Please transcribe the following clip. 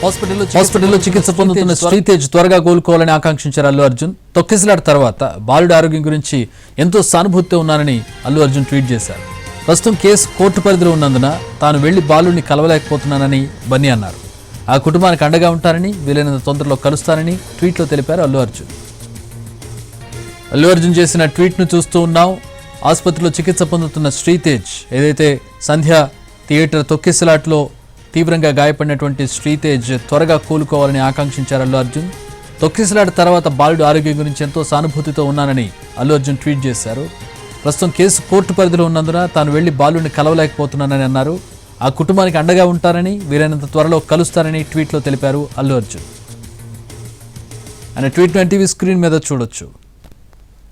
హాస్పిటల్లో చికిత్స పొందుతున్న శ్రీతేజ్ త్వరగా కోలుకోవాలని ఆకాంక్షించారు అల్లు అర్జున్. తొక్కిసలాట తర్వాత బాలుడి ఆరోగ్యం గురించి ఎంతో సానుభూతితో ఉన్నానని అల్లు అర్జున్ ట్వీట్ చేశారు. ప్రస్తుతం కేసు కోర్టు పరిధిలో ఉన్నందున తాను వెళ్లి బాలుడిని కలవలేకపోతున్నానని బన్నీ అన్నారు. ఆ కుటుంబానికి అండగా ఉంటారని, వీలైనంత తొందరలో కలుస్తారని ట్వీట్లో తెలిపారు అల్లు అర్జున్. అల్లు అర్జున్ చేసిన ట్వీట్ను చూస్తూ ఉన్నాం. ఆసుపత్రిలో చికిత్స పొందుతున్న శ్రీతేజ్, ఏదైతే సంధ్య థియేటర్ తొక్కిసలాట్లో తీవ్రంగా గాయపడినటువంటి శ్రీతేజ్ త్వరగా కోలుకోవాలని ఆకాంక్షించారు అల్లు అర్జున్. తొక్కిసలాట తర్వాత బాలుడు ఆరోగ్యం గురించి ఎంతో సానుభూతితో ఉన్నానని అల్లు అర్జున్ ట్వీట్ చేశారు. ప్రస్తుతం కేసు కోర్టు పరిధిలో ఉన్నందున తాను వెళ్లి బాలుడిని కలవలేకపోతున్నానని అన్నారు. ఆ కుటుంబానికి అండగా ఉంటారని, వీలైనంత త్వరలో కలుస్తారని ట్వీట్లో తెలిపారు అల్లు అర్జున్. ఆయన ట్వీట్ను ఎన్టీవీ స్క్రీన్ మీద చూడొచ్చు.